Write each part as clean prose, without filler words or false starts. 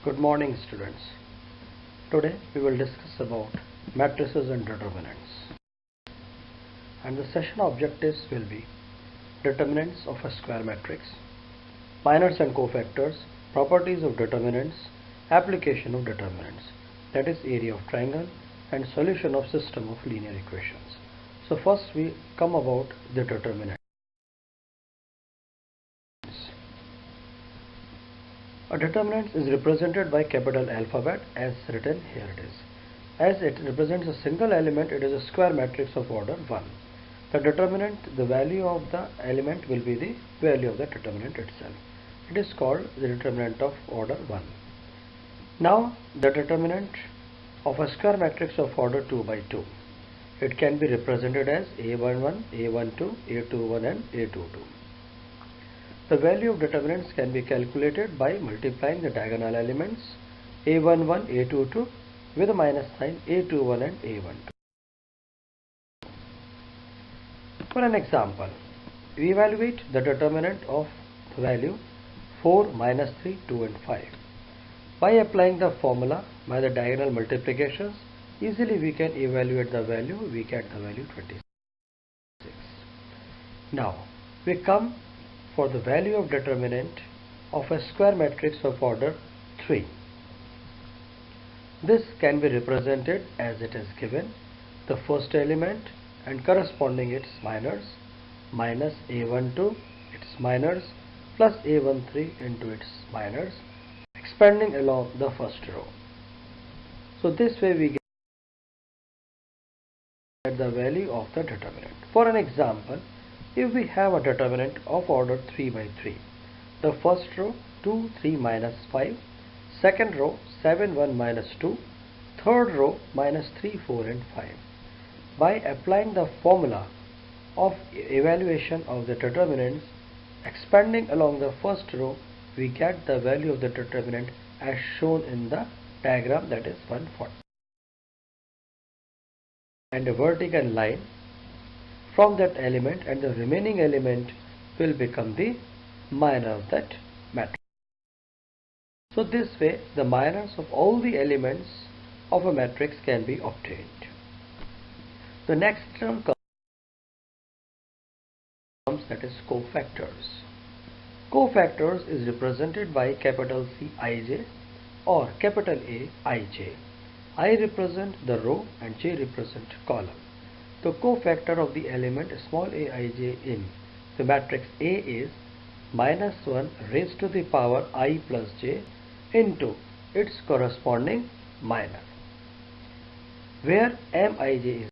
Good morning, students. Today we will discuss about matrices and determinants. And the session objectives will be determinants of a square matrix, minors and cofactors, properties of determinants, application of determinants, that is area of triangle, and solution of system of linear equations. So first we come about the determinant. A determinant is represented by capital alphabet as written here it is. As it represents a single element, it is a square matrix of order 1. The determinant, the value of the element will be the value of the determinant itself. It is called the determinant of order 1. Now the determinant of a square matrix of order 2 by 2. It can be represented as A11, A12, A21 and A22. The value of determinants can be calculated by multiplying the diagonal elements A11, A22 with a minus sign A21 and A12. For an example, we evaluate the determinant of the value 4, minus 3, 2 and 5. By applying the formula by the diagonal multiplications, easily we can evaluate the value, we get the value 26. Now, we come for the value of determinant of a square matrix of order 3. This can be represented as it is given, the first element and corresponding its minors, minus A12 its minors plus A13 into its minors, expanding along the first row. So this way we get the value of the determinant. For an example, if we have a determinant of order 3 by 3, the first row 2, 3 minus 5, second row 7, 1 minus 2, third row minus 3, 4 and 5. By applying the formula of evaluation of the determinants, expanding along the first row, we get the value of the determinant as shown in the diagram, that is 140. And a vertical line from that element, and the remaining element will become the minor of that matrix. So this way the minors of all the elements of a matrix can be obtained. The next term comes, that is cofactors. Cofactors is represented by capital C ij or capital A ij. I represent the row and j represent column. The cofactor of the element small a ij in the matrix A is minus 1 raised to the power I plus j into its corresponding minor, where mij is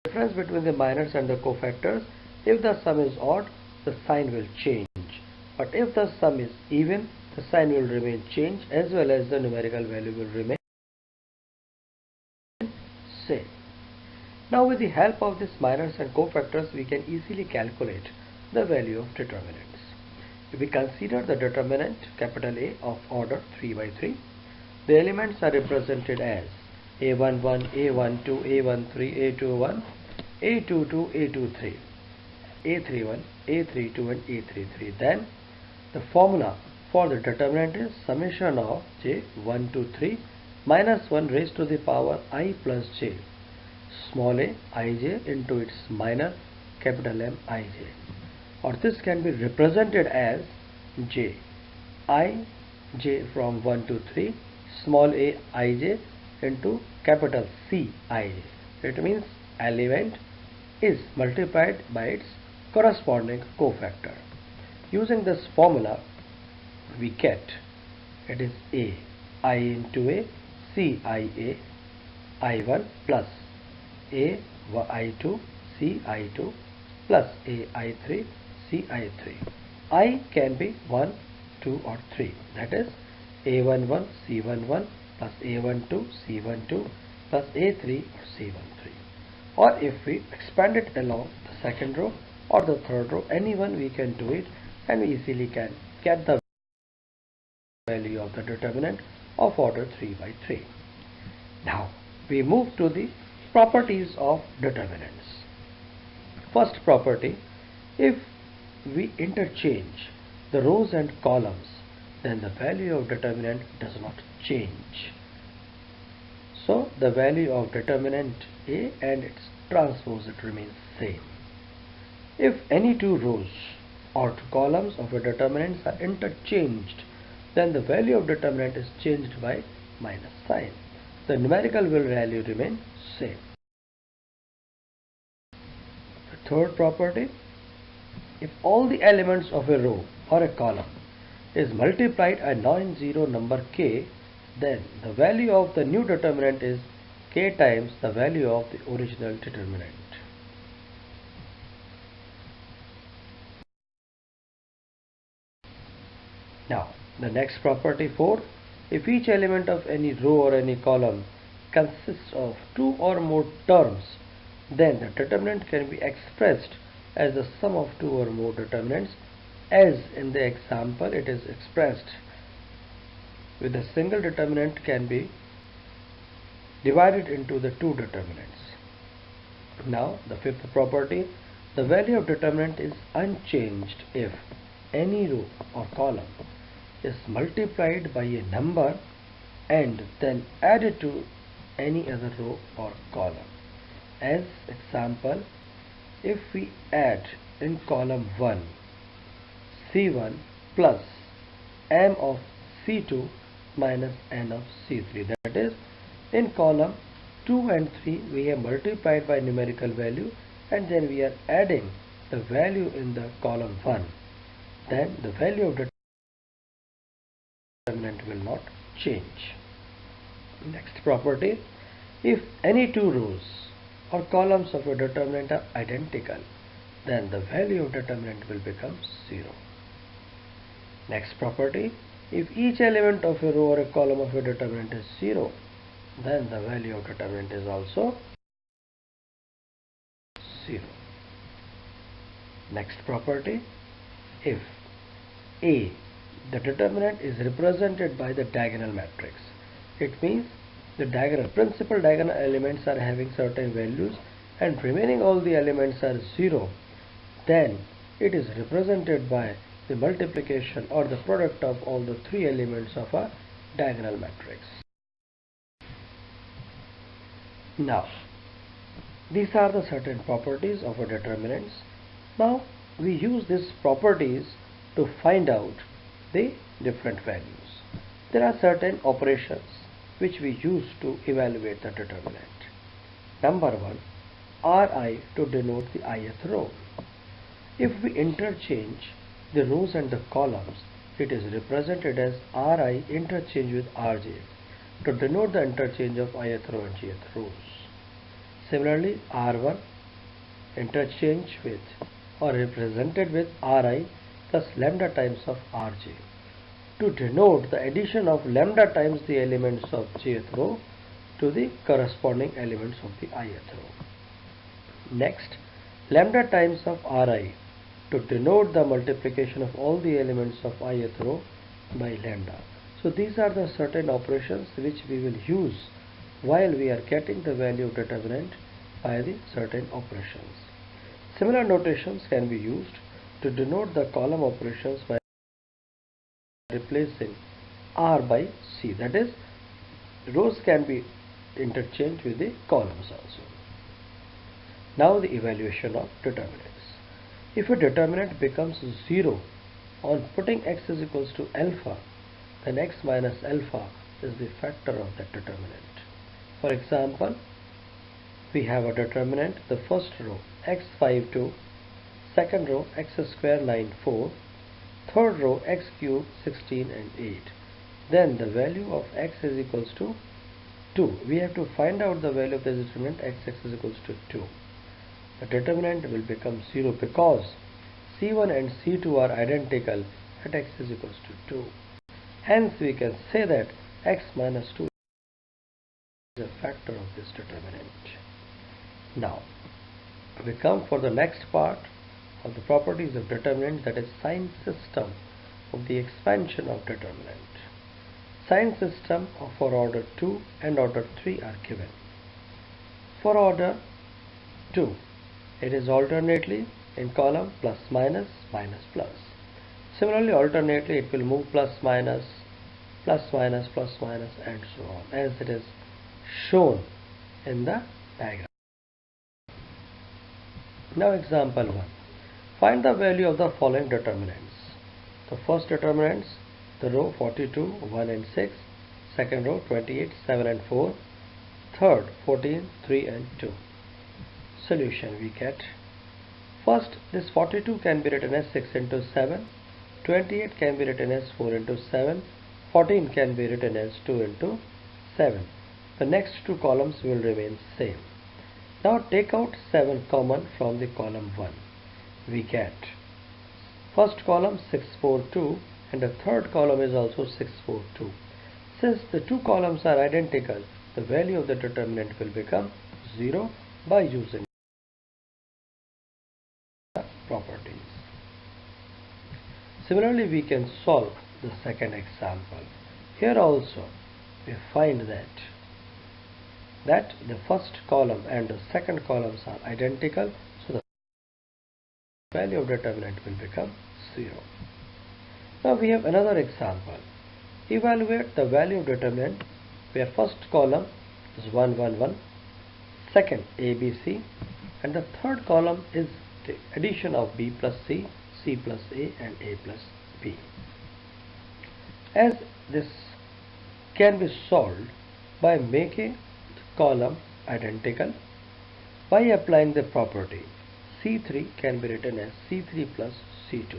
the difference between the minors and the cofactors. If the sum is odd, the sign will change, but if the sum is even, the sign will remain changed as well as the numerical value will remain same. Now with the help of these minors and cofactors, we can easily calculate the value of determinants. If we consider the determinant capital A of order 3 by 3, the elements are represented as A11, A12, A13, A21, A22, A23, A31, A32 and A33. Then the formula for the determinant is summation of j 1 to 3 minus 1 raised to the power I plus j small a ij into its minor capital M ij, or this can be represented as j I j from 1 to 3 small a ij into capital C ij. It means element is multiplied by its corresponding cofactor. Using this formula we get, it is a I into a C I a I1 plus a I2 C I2 plus a I3 C I3. I can be 1, 2 or 3, that is A11 C11 plus A12 C12 plus A3 or C13. Or if we expand it along the second row or the third row, anyone we can do it, and we easily can get the value of the determinant of order 3 by 3. Now we move to the properties of determinants. First property, if we interchange the rows and columns then the value of determinant does not change. So the value of determinant A and its transpose, it remains same. If any two rows or two columns of a determinant are interchanged, then the value of determinant is changed by minus sign. The numerical value remain same. The third property, if all the elements of a row or a column is multiplied a non-zero number k, then the value of the new determinant is k times the value of the original determinant. Now, the next property 4, if each element of any row or any column consists of two or more terms, then the determinant can be expressed as the sum of two or more determinants, as in the example it is expressed with a single determinant can be divided into the two determinants. Now, the fifth property, the value of determinant is unchanged if any row or column is multiplied by a number and then added to any other row or column. As example, if we add in column 1 C1 plus m of C2 minus n of C3, that is, in column 2 and 3 we have multiplied by numerical value and then we are adding the value in the column 1, then the value of determinant will not change. Next property, if any two rows or columns of a determinant are identical, then the value of determinant will become 0. Next property, if each element of a row or a column of a determinant is 0, then the value of determinant is also 0. Next property, if A, the determinant is represented by the diagonal matrix, it means the principal diagonal elements are having certain values and remaining all the elements are 0, then it is represented by the multiplication or the product of all the three elements of a diagonal matrix. Now, these are the certain properties of a determinants. Now, we use these properties to find out the different values. There are certain operations which we use to evaluate the determinant. Number 1, Ri to denote the ith row. If we interchange the rows and the columns, it is represented as Ri interchange with Rj to denote the interchange of ith row and jth rows. Similarly, R1 interchange with or represented with Ri plus lambda times of Rj to denote the addition of lambda times the elements of jth row to the corresponding elements of the ith row. Next, lambda times of Ri to denote the multiplication of all the elements of ith row by lambda. So these are the certain operations which we will use while we are getting the value of determinant by the certain operations. Similar notations can be used to denote the column operations by replacing R by C, that is, rows can be interchanged with the columns also. Now the evaluation of determinants. If a determinant becomes 0 on putting x is equals to alpha, then x minus alpha is the factor of that determinant. For example, we have a determinant, the first row x5 2, second row x square 9 4, third row x cube 16 and 8. Then the value of x is equals to 2. We have to find out the value of the determinant x is equals to 2. The determinant will become 0 because C1 and C2 are identical at x is equals to 2. Hence we can say that x minus 2 is a factor of this determinant. Now we come for the next part of the properties of determinant, that is sign system of the expansion of determinant. Sign system for order 2 and order 3 are given. For order 2, it is alternately in column plus minus minus plus. Similarly, alternately, it will move plus minus, plus minus, plus minus, and so on, as it is shown in the diagram. Now example 1. Find the value of the following determinants. The first determinants, the row 42, 1 and 6, second row 28, 7 and 4, third 14, 3 and 2. Solution we get. First, this 42 can be written as 6 into 7, 28 can be written as 4 into 7, 14 can be written as 2 into 7. The next two columns will remain same. Now take out 7 common from the column 1. We get first column 642 and the third column is also 642. Since the two columns are identical, the value of the determinant will become 0 by using the properties. Similarly, we can solve the second example. Here also we find that the first column and the second columns are identical, so the value of determinant will become 0. Now we have another example. Evaluate the value of determinant where first column is 1, 1, 1, second ABC, and the third column is the addition of B plus C, C plus A and A plus B. As this can be solved by making the column identical, by applying the property C3 can be written as C3 plus C2.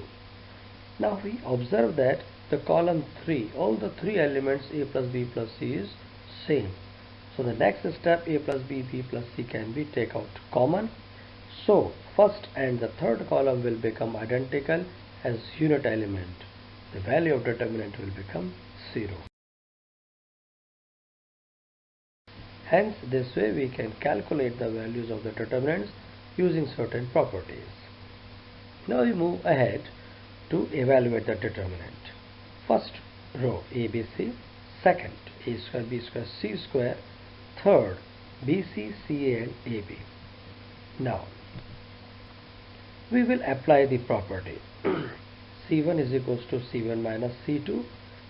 Now we observe that the column 3, all the three elements A plus B plus C is same. So the next step, A plus B, B plus C can be take out common. So first and the third column will become identical as unit element. The value of determinant will become 0. Hence, this way we can calculate the values of the determinants using certain properties. Now we move ahead to evaluate the determinant. First row ABC, second A square, B square, C square, third BC, CA and AB. Now we will apply the property C1 is equals to C1 minus C2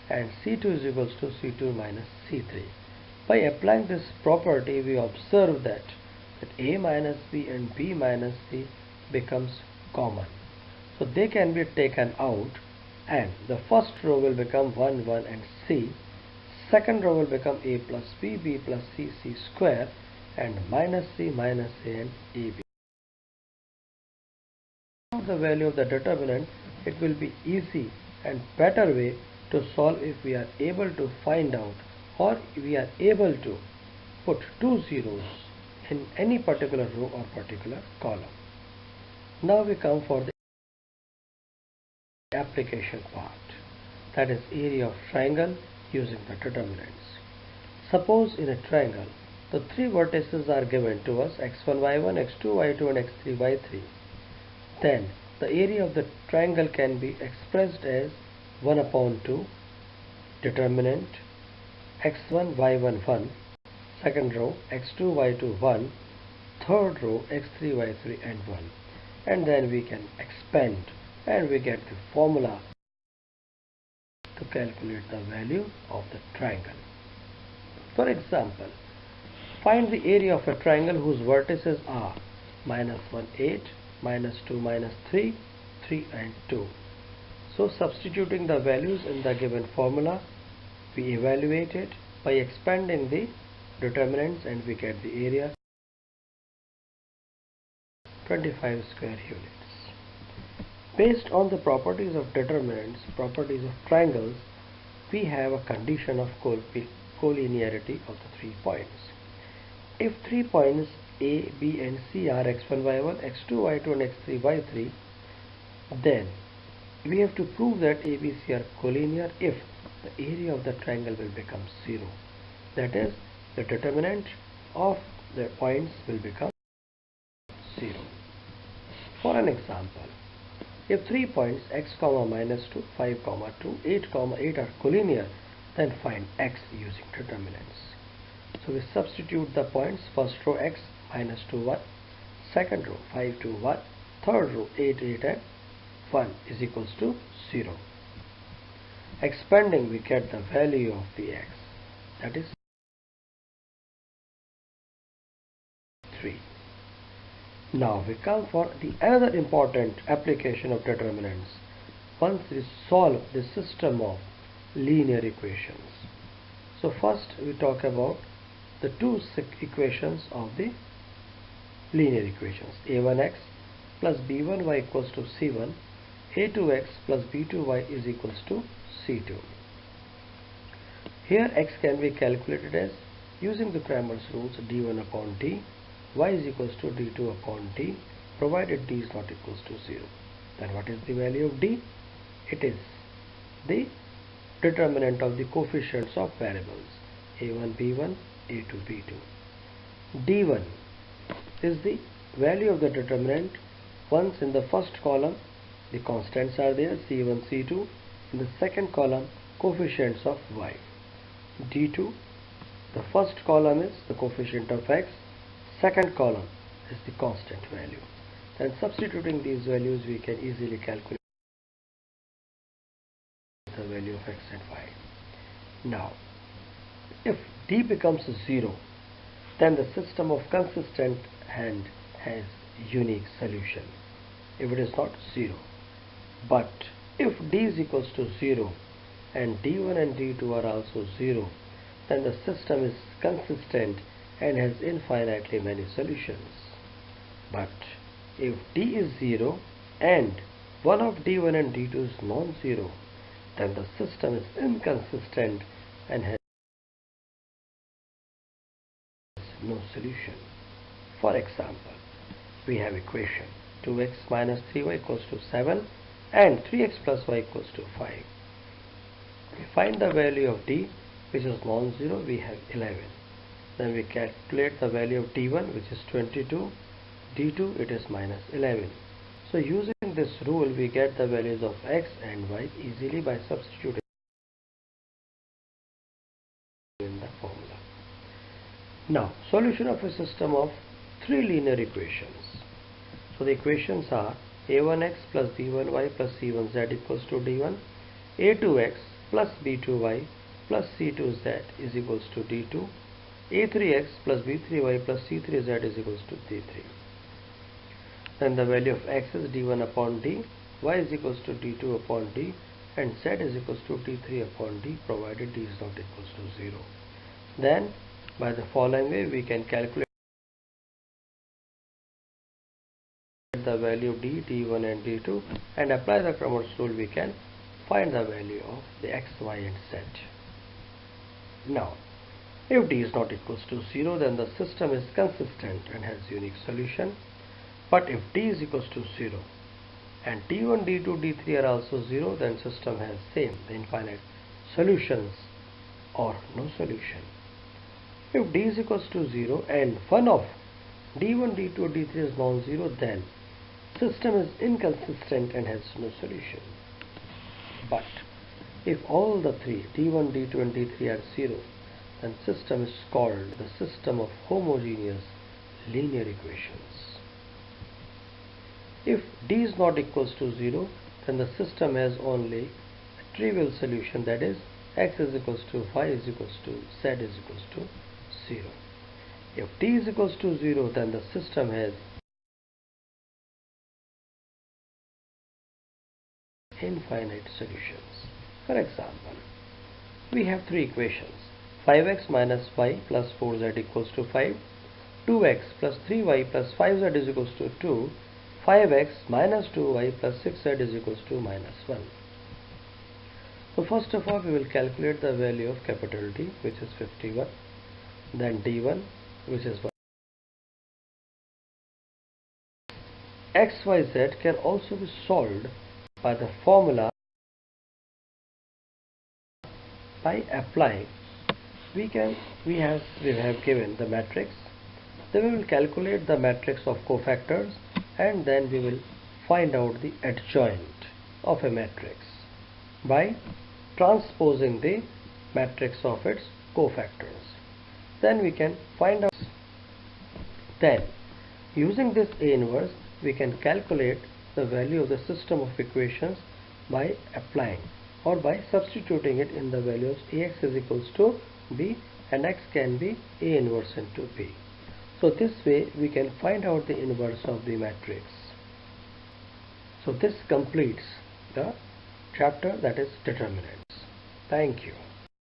and C2 is equals to C2 minus C3. By applying this property, we observe that A minus B and B minus C becomes common. So they can be taken out and the first row will become 1, 1 and C. Second row will become A plus B, B plus C, C square and minus C, minus A and AB. The value of the determinant, it will be easy and better way to solve if we are able to find out or we are able to put two zeros in any particular row or particular column. Now we come for the application part, that is area of triangle using the determinants. Suppose in a triangle the three vertices are given to us x1, y1, x2, y2 and x3, y3. Then the area of the triangle can be expressed as 1 upon 2 determinant x1, y1, 1, second row x2, y2, 1, third row x3, y3 and 1, and then we can expand and we get the formula to calculate the value of the triangle. For example, find the area of a triangle whose vertices are -1, 8, -2, -3, 3 and 2. So substituting the values in the given formula, we evaluate it by expanding the determinants and we get the area 25 square units. Based on the properties of determinants, properties of triangles, we have a condition of collinearity of the 3 points. If 3 points A, B and C are x1, y1, x2, y2 and x3, y3, then we have to prove that A, B, C are collinear if the area of the triangle will become 0. That is, the determinant of the points will become 0. For an example, if 3 points x, -2, 5, 2, 8, 8 are collinear, then find x using determinants. So we substitute the points, first row x, -2, 1, second row 5, 2, 1, third row 8, 8 and 1 is equals to 0. Expanding, we get the value of the x, that is 3. Now we come for the another important application of determinants once we solve the system of linear equations. So first we talk about the two equations of the linear equations. a1x plus b1y equals to c1, a2x plus b2y is equals to c2. Here x can be calculated as using the Cramer's rules d1 upon d, y is equals to d2 upon d, provided d is not equals to 0. Then what is the value of d? It is the determinant of the coefficients of variables a1 b1, a2 b2. d1 is the value of the determinant. Once in the first column the constants are there, c1 c2, in the second column coefficients of y. d2, the first column is the coefficient of x, second column is the constant value. Then substituting these values we can easily calculate the value of x and y. Now if d becomes 0, then the system of consistent and has unique solution if it is not 0. But if d is equals to 0 and d1 and d2 are also 0, then the system is consistent and has infinitely many solutions. But if d is 0 and one of d1 and d2 is non-zero, then the system is inconsistent and has no solution. For example, we have equation 2x minus 3y equals to 7 and 3x plus y equals to 5. We find the value of d, which is non-zero, we have 11. Then we calculate the value of d1, which is 22, d2 it is minus 11. So using this rule we get the values of x and y easily by substituting in the formula. Now solution of a system of three linear equations. So the equations are a1x plus b1y plus c1z equals to d1, a2x plus b2y plus c2z is equals to d2, a3x plus b3y plus c3z is equals to d3. Then the value of x is d1 upon d, y is equals to d2 upon d, and z is equals to d3 upon d, provided d is not equals to 0. Then by the following way we can calculate the value of d, d1 and d2 and apply the Cramer's rule. We can find the value of the x, y and z. Now if d is not equals to 0, then the system is consistent and has unique solution. But if d is equals to 0 and d1, d2, d3 are also 0, then system has same, the infinite solutions or no solution. If d is equals to 0 and one of d1, d2, d3 is non-zero, then system is inconsistent and has no solution. But if all the three d1, d2 and d3 are 0, then system is called the system of homogeneous linear equations. If d is not equals to 0, then the system has only a trivial solution, that is x is equals to y is equals to z is equals to 0. If d is equals to 0, then the system has infinite solutions. For example, we have three equations: 5x minus y plus 4z equals to 5, 2x plus 3y plus 5z is equals to 2, 5x minus 2y plus 6z is equals to minus 1. So first of all we will calculate the value of capital D, which is 51, then d1, which is 1. xyz can also be solved by the formula by applying. We have given the matrix, then we will calculate the matrix of cofactors, and then we will find out the adjoint of a matrix by transposing the matrix of its cofactors. Then we can find out. Then using this A inverse we can calculate the value of the system of equations by applying or by substituting it in the values Ax is equals to B and x can be A inverse into B. So this way we can find out the inverse of the matrix. So this completes the chapter, that is determinants. Thank you.